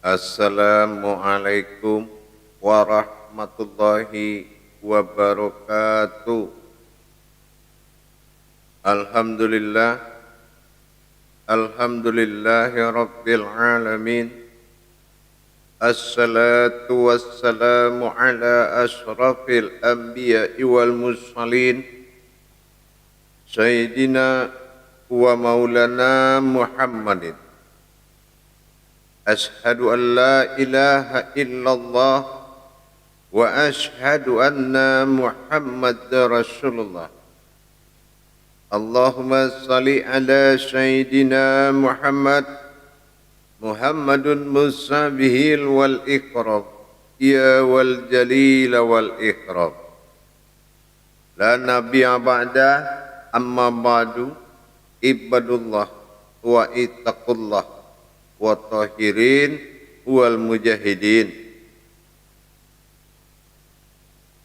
Assalamualaikum warahmatullahi wabarakatuh. Alhamdulillah, alhamdulillahi rabbil alamin. Assalatu wassalamu ala ashrafil anbiya'i wal mursalin, Sayyidina wa maulana Muhammadin. Ashhadu an la ilaha illallah wa ashhadu anna Muhammadar Rasulullah. Allahumma salli ala Sayyidina Muhammadun musabihil wal ikram, ya wal jalil wal ikram. La nabiyya ba'da, amma ba'du, ibadullah wa ittaqullah wa tahirin wal mujahidin.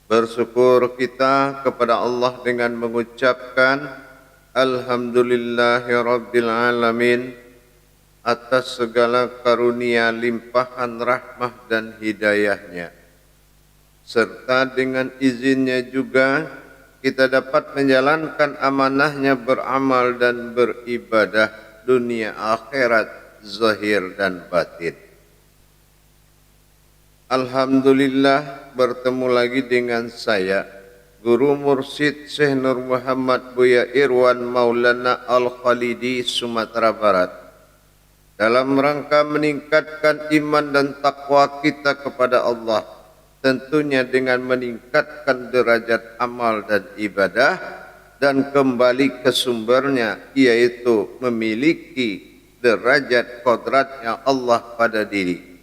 Bersyukur kita kepada Allah dengan mengucapkan Alhamdulillahi Rabbil Alamin atas segala karunia limpahan rahmah dan hidayahnya, serta dengan izinnya juga kita dapat menjalankan amanahnya beramal dan beribadah dunia akhirat, zahir dan batin. Alhamdulillah bertemu lagi dengan saya, Guru Mursyid Syekh Nur Muhammad Buya Irwan Maulana Al-Khalidi, Sumatera Barat, dalam rangka meningkatkan iman dan takwa kita kepada Allah, tentunya dengan meningkatkan derajat amal dan ibadah dan kembali ke sumbernya, yaitu memiliki derajat kodratnya Allah pada diri.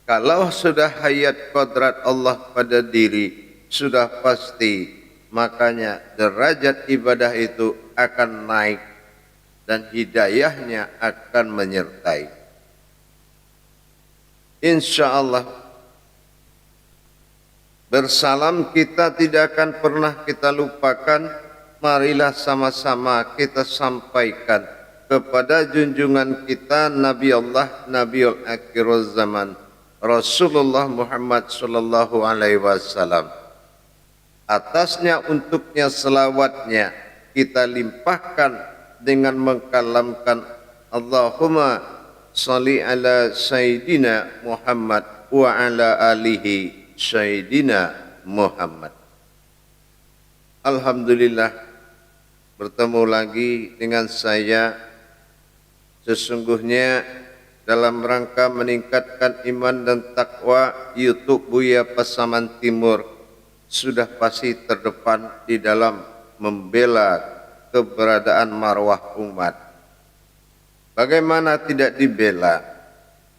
Kalau sudah hayat kodrat Allah pada diri, sudah pasti makanya derajat ibadah itu akan naik dan hidayahnya akan menyertai. Insya Allah bersalam kita tidak akan pernah kita lupakan. Marilah sama-sama kita sampaikan kepada junjungan kita Nabi Allah, Nabiul Akhirul Zaman, Rasulullah Muhammad sallallahu alaihi wasallam. Atasnya, untuknya selawatnya kita limpahkan dengan mengkalamkan Allahumma salli ala Sayyidina Muhammad wa ala alihi Sayyidina Muhammad. Alhamdulillah bertemu lagi dengan saya. Sesungguhnya dalam rangka meningkatkan iman dan takwa, YouTube Buya Pasaman Timur sudah pasti terdepan di dalam membela keberadaan marwah umat. Bagaimana tidak dibela?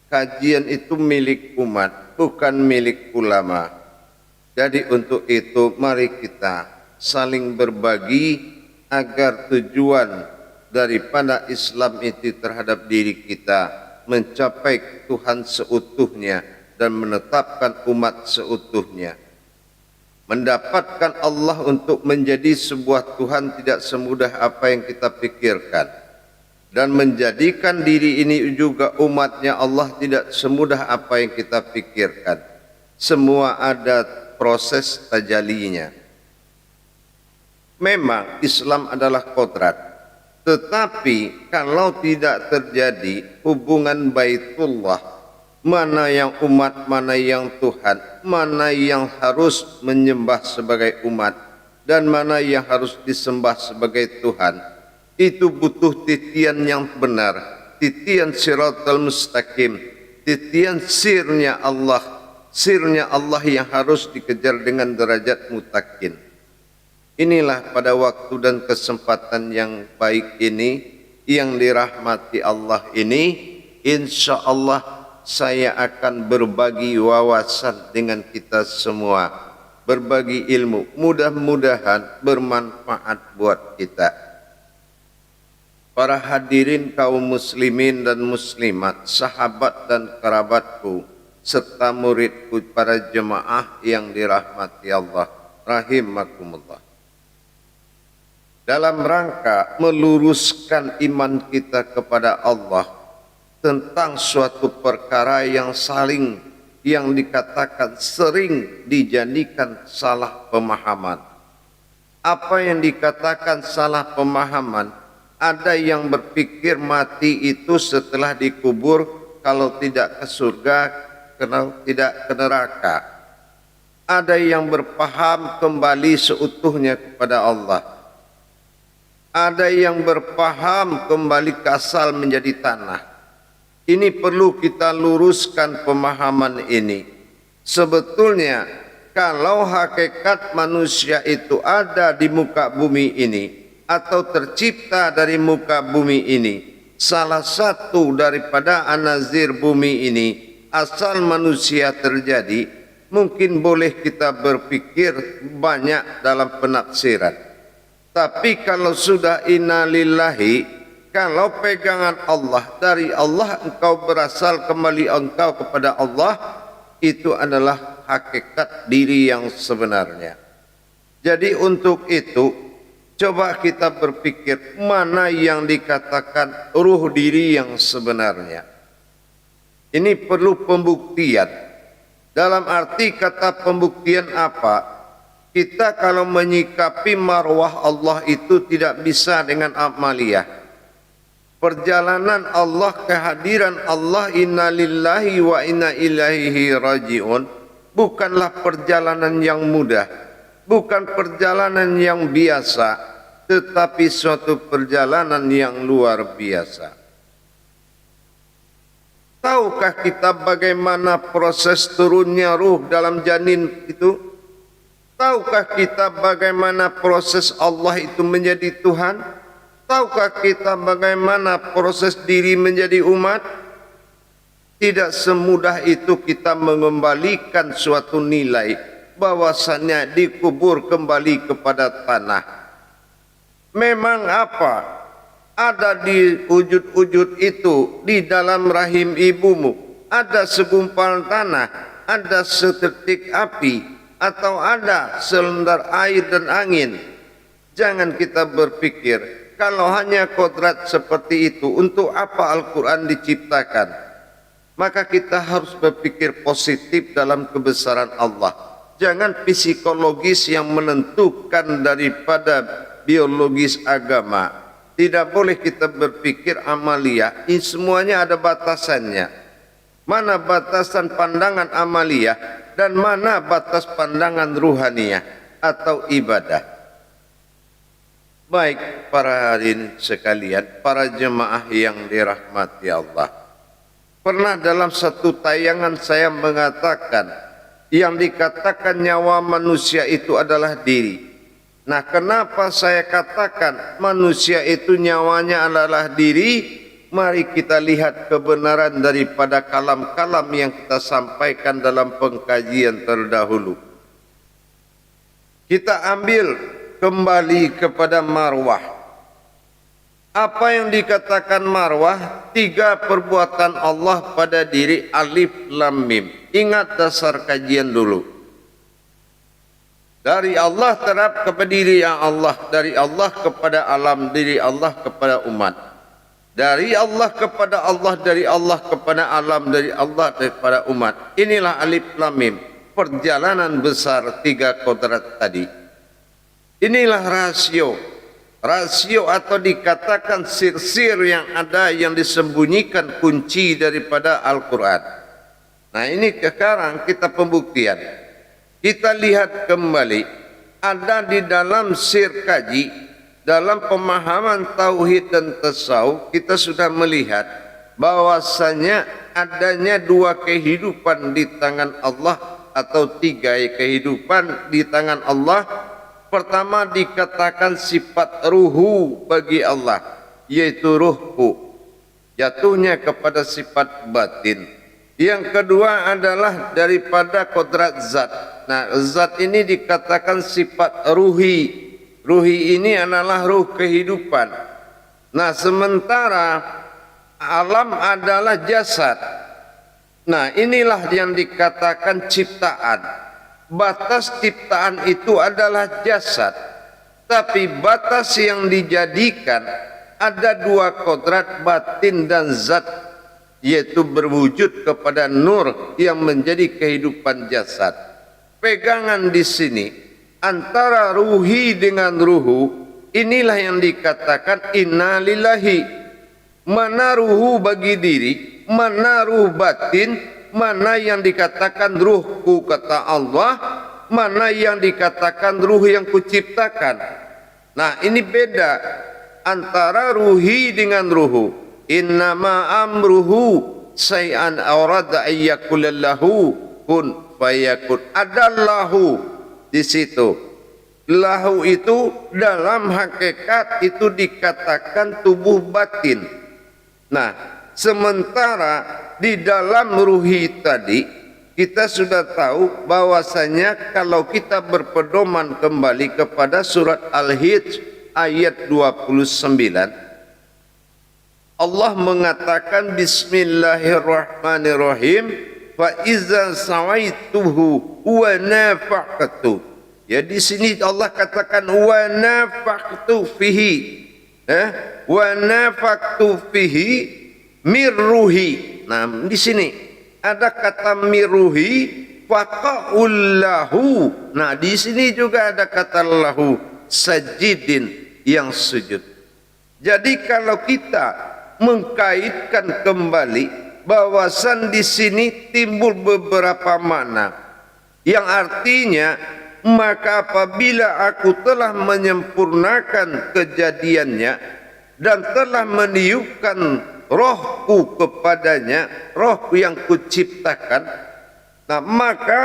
Kajian itu milik umat, bukan milik ulama. Jadi untuk itu mari kita saling berbagi agar tujuan daripada Islam itu terhadap diri kita mencapai Tuhan seutuhnya dan menetapkan umat seutuhnya. Mendapatkan Allah untuk menjadi sebuah Tuhan tidak semudah apa yang kita pikirkan, dan menjadikan diri ini juga umatnya Allah tidak semudah apa yang kita pikirkan. Semua ada proses tajalinya. Memang Islam adalah kodrat, tetapi kalau tidak terjadi hubungan Baitullah, mana yang umat, mana yang Tuhan, mana yang harus menyembah sebagai umat, dan mana yang harus disembah sebagai Tuhan, itu butuh titian yang benar, titian siratal mustaqim, titian sirnya Allah yang harus dikejar dengan derajat mutakin. Inilah pada waktu dan kesempatan yang baik ini, yang dirahmati Allah ini, insya Allah saya akan berbagi wawasan dengan kita semua, berbagi ilmu, mudah-mudahan bermanfaat buat kita. Para hadirin kaum muslimin dan muslimat, sahabat dan kerabatku, serta muridku, para jemaah yang dirahmati Allah, rahimakumullah. Dalam rangka meluruskan iman kita kepada Allah, tentang suatu perkara yang dikatakan sering dijadikan salah pemahaman. Apa yang dikatakan salah pemahaman? Ada yang berpikir mati itu setelah dikubur, kalau tidak ke surga, kalau tidak ke neraka. Ada yang berpaham kembali seutuhnya kepada Allah. Ada yang berpaham kembali ke asal menjadi tanah. Ini perlu kita luruskan pemahaman ini. Sebetulnya kalau hakikat manusia itu ada di muka bumi ini atau tercipta dari muka bumi ini, salah satu daripada anazir bumi ini, asal manusia terjadi, mungkin boleh kita berpikir banyak dalam penafsiran. Tapi kalau sudah innalillahi, kalau pegangan Allah, dari Allah engkau berasal, kembali engkau kepada Allah, itu adalah hakikat diri yang sebenarnya. Jadi untuk itu, coba kita berpikir mana yang dikatakan ruh diri yang sebenarnya. Ini perlu pembuktian. Dalam arti kata pembuktian apa? Kita kalau menyikapi marwah Allah itu tidak bisa dengan amaliyah. Perjalanan Allah, kehadiran Allah, inna lillahi wa inna ilaihi raji'un, bukanlah perjalanan yang mudah, bukan perjalanan yang biasa, tetapi suatu perjalanan yang luar biasa. Tahukah kita bagaimana proses turunnya ruh dalam janin itu? Tahukah kita bagaimana proses Allah itu menjadi Tuhan? Tahukah kita bagaimana proses diri menjadi umat? Tidak semudah itu kita mengembalikan suatu nilai bahwasannya dikubur kembali kepada tanah. Memang apa? Ada di wujud-wujud itu di dalam rahim ibumu, ada segumpal tanah, ada setetik api, atau ada selendar air dan angin. Jangan kita berpikir kalau hanya kodrat seperti itu, untuk apa Al-Quran diciptakan? Maka kita harus berpikir positif dalam kebesaran Allah. Jangan psikologis yang menentukan daripada biologis agama. Tidak boleh kita berpikir amaliyah. Ini semuanya ada batasannya. Mana batasan pandangan amaliyah dan mana batas pandangan ruhaniyah atau ibadah. Baik para hadirin sekalian, para jemaah yang dirahmati Allah. Pernah dalam satu tayangan saya mengatakan, yang dikatakan nyawa manusia itu adalah diri. Nah, kenapa saya katakan manusia itu nyawanya adalah diri? Mari kita lihat kebenaran daripada kalam-kalam yang kita sampaikan dalam pengkajian terdahulu. Kita ambil kembali kepada marwah. Apa yang dikatakan marwah? 3 perbuatan Allah pada diri, alif lam mim. Ingat dasar kajian dulu. Dari Allah terhadap kepada diri yang Allah, dari Allah kepada alam, diri Allah kepada umat. Dari Allah kepada Allah, dari Allah kepada alam, dari Allah kepada umat. Inilah alif lam mim, perjalanan besar 3 kodrat tadi. Inilah rasio atau dikatakan sir-sir yang ada, yang disembunyikan kunci daripada Al-Quran. Nah, ini sekarang kita pembuktian. Kita lihat kembali, ada di dalam sir kaji, dalam pemahaman tauhid dan tasawuf, kita sudah melihat bahwasanya adanya 2 kehidupan di tangan Allah, atau 3 kehidupan di tangan Allah. Pertama dikatakan sifat ruhu bagi Allah, yaitu ruhku, jatuhnya kepada sifat batin. Yang kedua adalah daripada kodrat zat. Nah, zat ini dikatakan sifat ruhi. Ruhi ini adalah ruh kehidupan. Nah, sementara alam adalah jasad. Nah, inilah yang dikatakan ciptaan. Batas ciptaan itu adalah jasad, tapi batas yang dijadikan ada 2 kodrat, batin dan zat. yaitu berwujud kepada nur yang menjadi kehidupan jasad. Pegangan di sini antara ruhi dengan ruhu, inilah yang dikatakan inna lillahi. Mana ruhu bagi diri, mana ruh batin, mana yang dikatakan ruhku kata Allah, mana yang dikatakan ruh yang kuciptakan. Nah, ini beda antara ruhi dengan ruhu. Innama amruhu say'an awrada ayyakulallahu kun fayakun. Ada lahu di situ. Lahu itu dalam hakikat itu dikatakan tubuh batin. Nah, sementara di dalam ruhi tadi kita sudah tahu bahwasanya kalau kita berpedoman kembali kepada surat Al-Hijr ayat 29, Allah mengatakan bismillahirrahmanirrahim, fa iza sawaituhu wa nafaqtu. Ya, di sini Allah katakan wa nafaqtu fihi, wa nafaqtu fihi mirruhi. Nah, di sini ada kata mirruhi, faqaullahu. Nah, di sini juga ada kata lahu, sajidin, yang sujud. Jadi kalau kita mengkaitkan kembali bahwasan di sini timbul beberapa makna yang artinya, maka apabila aku telah menyempurnakan kejadiannya dan telah meniupkan rohku kepadanya, rohku yang kuciptakan, nah maka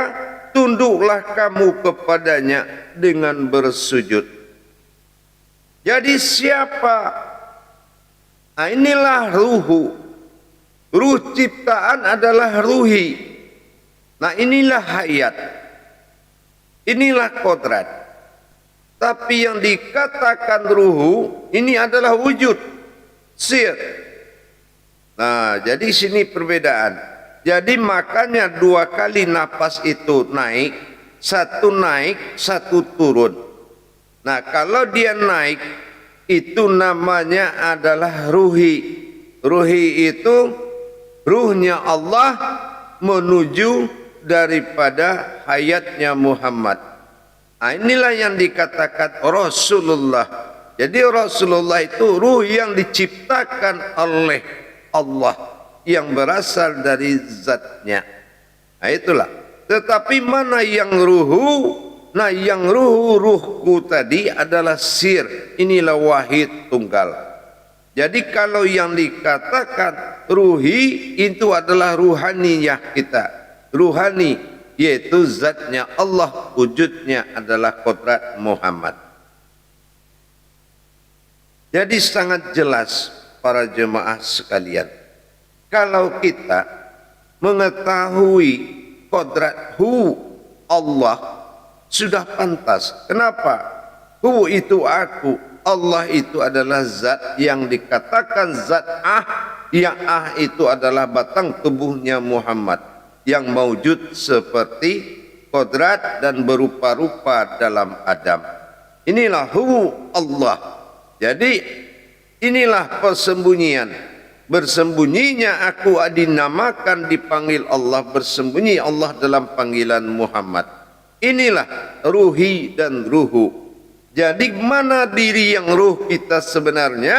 tunduklah kamu kepadanya dengan bersujud. Jadi siapa? Nah, inilah ruhu. Ruh ciptaan adalah ruhi. Nah, inilah hayat. Inilah kodrat. Tapi yang dikatakan ruhu ini adalah wujud, sir. Nah, jadi sini perbedaan. Jadi makanya dua kali nafas itu naik, satu turun. Nah, kalau dia naik, itu namanya adalah ruhi. Ruhi itu ruhnya Allah menuju daripada hayatnya Muhammad. Nah, inilah yang dikatakan Rasulullah. Jadi Rasulullah itu ruh yang diciptakan oleh Allah, yang berasal dari zatnya. Nah, itulah. Tetapi mana yang ruhu? Nah, yang ruhku tadi adalah sir. Inilah wahid tunggal. Jadi kalau yang dikatakan ruhi itu adalah ruhaniyah kita. Ruhani, yaitu zatnya Allah, wujudnya adalah kodrat Muhammad. Jadi sangat jelas para jemaah sekalian, kalau kita mengetahui kodrathu Allah, sudah pantas. Kenapa? Hu itu aku, Allah itu adalah zat yang dikatakan zat yang itu adalah batang tubuhnya Muhammad, yang mewujud seperti kodrat dan berupa-rupa dalam Adam. Inilah hu Allah. Jadi inilah persembunyian. Bersembunyinya aku dinamakan, dipanggil Allah, bersembunyi Allah dalam panggilan Muhammad. Inilah ruhi dan ruhu. Jadi mana diri yang ruh kita sebenarnya?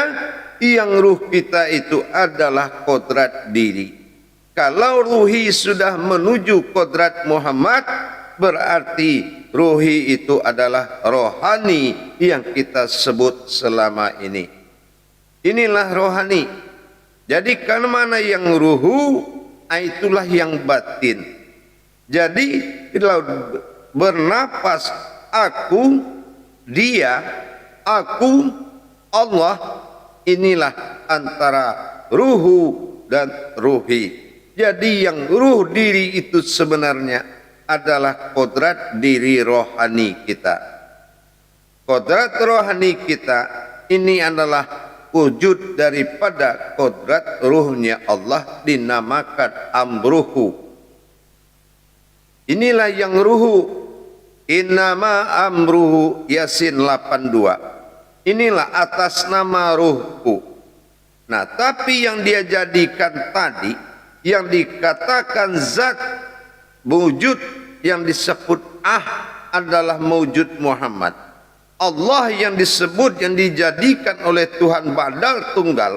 Yang ruh kita itu adalah kodrat diri. Kalau ruhi sudah menuju kodrat Muhammad, berarti ruhi itu adalah rohani yang kita sebut selama ini. Inilah rohani. Jadi kan mana yang ruhu, itulah yang batin. Jadi kalau bernapas aku, dia, aku, Allah, inilah antara ruhu dan ruhi. Jadi yang ruh diri itu sebenarnya adalah kodrat diri rohani kita. Kodrat rohani kita ini adalah wujud daripada kodrat ruhnya Allah, dinamakan amruhu. Inilah yang ruhu. Innama amruhu, Yasin 82. Inilah atas nama ruhku. Nah, tapi yang dia jadikan tadi yang dikatakan zat wujud yang disebut adalah wujud Muhammad. Allah yang disebut, yang dijadikan oleh Tuhan badal tunggal,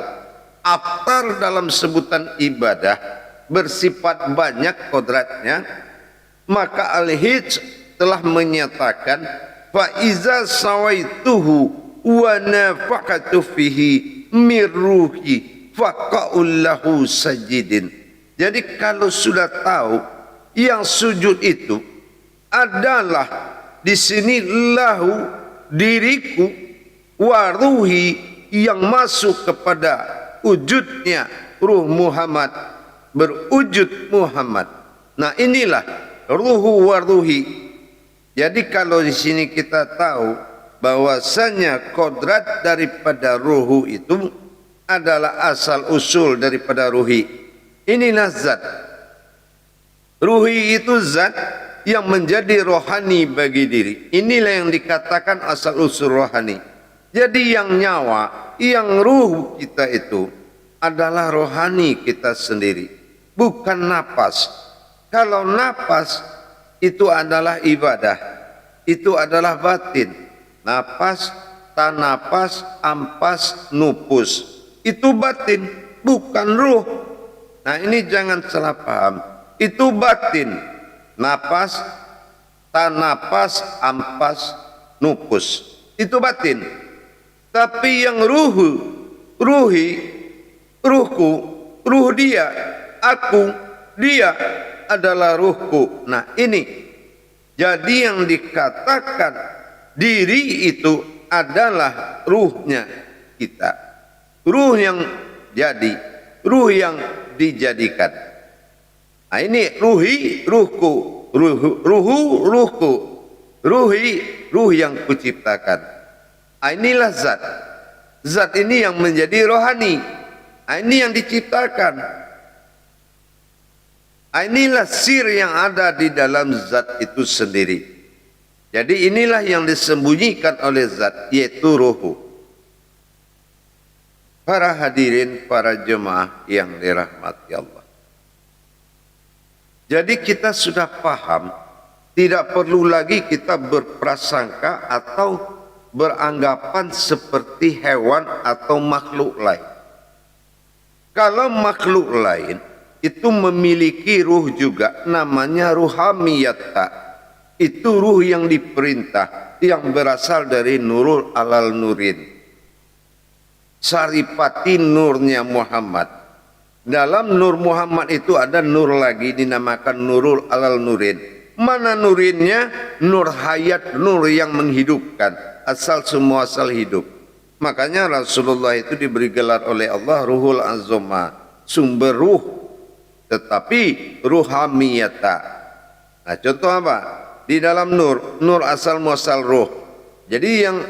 aktar dalam sebutan ibadah, bersifat banyak kodratnya. Maka Al-Hijj telah menyatakan, fa iza sawaituhu wa nafaqatu fihi min ruhi faqa'ul lahu sajidin. Jadi kalau sudah tahu yang sujud itu adalah di sini lahu, diriku, waruhi, yang masuk kepada wujudnya ruh Muhammad, berwujud Muhammad. Nah, inilah ruhu waruhi. Jadi kalau di sini kita tahu bahwasanya kodrat daripada ruhu itu adalah asal usul daripada ruhi. Inilah zat. Ruhi itu zat yang menjadi rohani bagi diri. Inilah yang dikatakan asal usul rohani. Jadi yang nyawa, yang ruh kita itu adalah rohani kita sendiri, bukan napas. Kalau napas itu adalah ibadah, itu adalah batin. Napas, tanapas, ampas, nupus, itu batin, bukan ruh. Nah, ini jangan salah paham. Itu batin. Napas, tanapas, ampas, nupus, itu batin. Tapi yang ruhi, ruhku, ruh dia, aku, dia adalah ruhku. Nah, ini jadi yang dikatakan diri itu adalah ruhnya kita, ruh yang jadi, ruh yang dijadikan. Nah, ini ruhi, ruhku, ruhu, ruhku, ruhi, ruh yang kuciptakan. Nah, inilah zat. Zat ini yang menjadi rohani. Nah, ini yang diciptakan. Nah, inilah sir yang ada di dalam zat itu sendiri. Jadi inilah yang disembunyikan oleh zat, yaitu ruhu. Para hadirin, para jemaah yang dirahmati Allah. Jadi kita sudah paham, tidak perlu lagi kita berprasangka atau beranggapan seperti hewan atau makhluk lain. Kalau makhluk lain itu memiliki ruh juga, namanya ruhamiyata. Itu ruh yang diperintah, yang berasal dari nurul alal nurin. Saripati nurnya Muhammad. Dalam nur Muhammad itu ada nur lagi dinamakan nurul alal nurin. Mana nurinnya? Nur hayat, nur yang menghidupkan. Asal semua asal hidup. Makanya Rasulullah itu diberi gelar oleh Allah Ruhul Azoma, sumber ruh. Tetapi ruhamiyata. Nah, contoh apa? Di dalam nur, nur asal muasal ruh. Jadi yang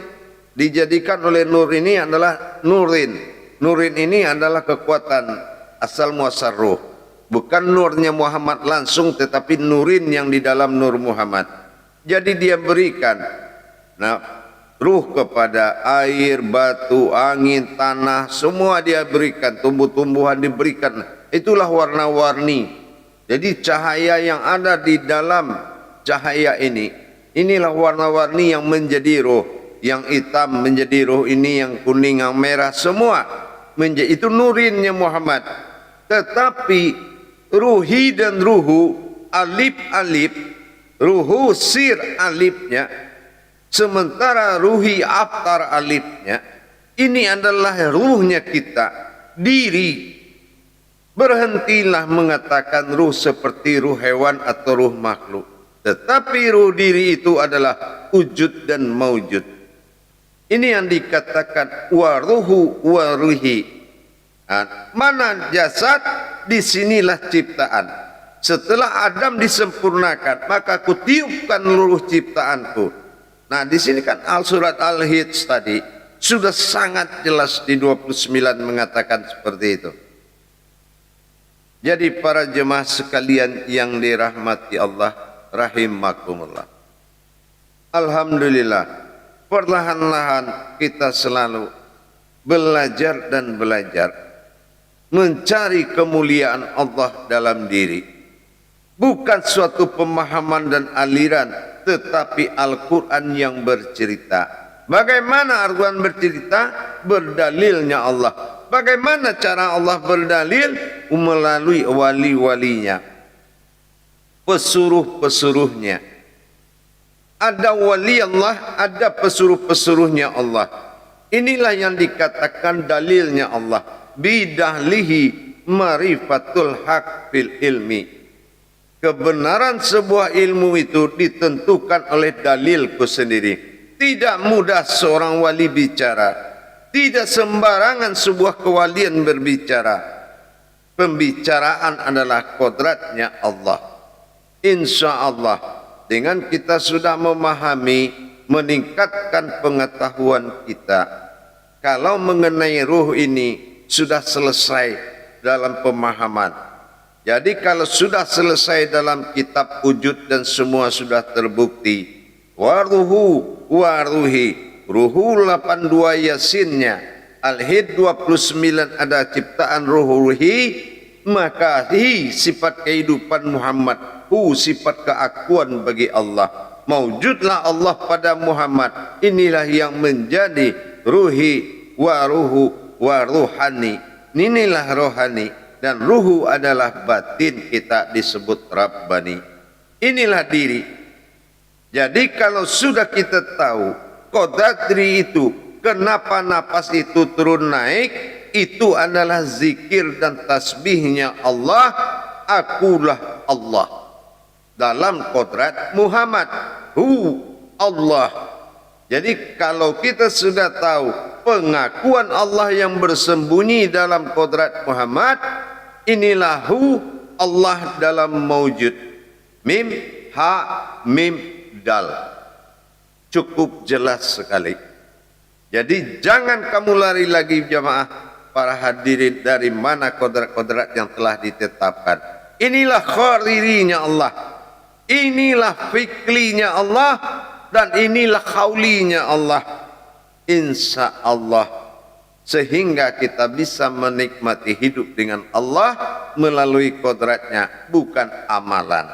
dijadikan oleh nur ini adalah nurin. Nurin ini adalah kekuatan asal muasal ruh. Bukan nurnya Muhammad langsung, tetapi nurin yang di dalam nur Muhammad. Jadi dia berikan ruh kepada air, batu, angin, tanah, semua dia berikan. Tumbuh-tumbuhan diberikan. Itulah warna-warni. Jadi cahaya yang ada di dalam cahaya ini, inilah warna-warni yang menjadi ruh. Yang hitam menjadi ruh ini, yang kuning, yang merah, semua menjadi, itu nurinnya Muhammad. Tetapi ruhi dan ruhu, alif, ruhu sir alifnya, sementara ruhi aftar alifnya, ini adalah ruhnya kita, diri. Berhentilah mengatakan ruh seperti ruh hewan atau ruh makhluk. Tetapi ruh diri itu adalah wujud dan maujud. Ini yang dikatakan waruhu waruhi. Mana jasad, disinilah ciptaan. Setelah Adam disempurnakan, maka kutiupkan seluruh ciptaanku. Nah, di sini kan surat Al-Hijj tadi sudah sangat jelas di 29 mengatakan seperti itu. Jadi para jemaah sekalian yang dirahmati Allah rahimakumullah. Alhamdulillah, perlahan-lahan kita selalu belajar dan belajar mencari kemuliaan Allah dalam diri. Bukan suatu pemahaman dan aliran, tetapi Al-Quran yang bercerita. Bagaimana Al-Quran bercerita? Berdalilnya Allah. Bagaimana cara Allah berdalil? Melalui wali-walinya, pesuruh-pesuruhnya. Ada wali Allah, ada pesuruh-pesuruhnya Allah. Inilah yang dikatakan dalilnya Allah. Bidahlihi marifatul haq fil ilmi. Kebenaran sebuah ilmu itu ditentukan oleh dalilku sendiri. Tidak mudah seorang wali bicara. Tidak sembarangan sebuah kewalian berbicara. Pembicaraan adalah kodratnya Allah. Insya Allah, dengan kita sudah memahami, meningkatkan pengetahuan kita. Kalau mengenai ruh ini sudah selesai dalam pemahaman. Jadi kalau sudah selesai dalam kitab wujud dan semua sudah terbukti, waruhu waruhi, ruhu 82 yasinnya, al-hid 29 ada ciptaan ruhi, maka hi sifat kehidupan Muhammad, hu sifat keakuan bagi Allah. Maujudlah Allah pada Muhammad. Inilah yang menjadi ruhi waruhu waruhani. Inilah rohani. Dan ruhu adalah batin, kita disebut Rabbani. Inilah diri. Jadi kalau sudah kita tahu kodrat diri itu, kenapa napas itu turun naik, itu adalah zikir dan tasbihnya Allah. Akulah Allah. Dalam kodrat Muhammad. Hu Allah. Jadi kalau kita sudah tahu pengakuan Allah yang bersembunyi dalam kodrat Muhammad, inilah hu Allah dalam maujud. Mim, ha, mim, dal. Cukup jelas sekali. Jadi jangan kamu lari lagi jamaah para hadirin dari mana kodrat-kodrat yang telah ditetapkan. Inilah kharirinya Allah. Inilah fiklinya Allah. Dan inilah khaulinya Allah. Insya Allah. Sehingga kita bisa menikmati hidup dengan Allah melalui kodratnya, bukan amalan.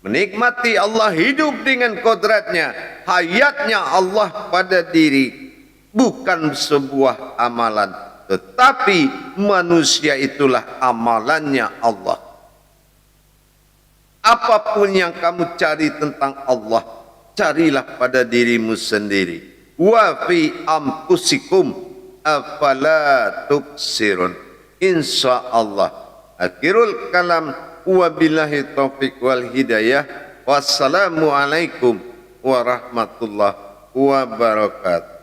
Menikmati Allah hidup dengan kodratnya, hayatnya Allah pada diri, bukan sebuah amalan. Tetapi manusia itulah amalannya Allah. Apapun yang kamu cari tentang Allah, carilah pada dirimu sendiri. Wa fi ampusikum afala tubsirun. Insyaallah. Akhirul kalam, wabillahi taufiq wal hidayah. Wassalamu alaikum warahmatullahi wabarakatuh.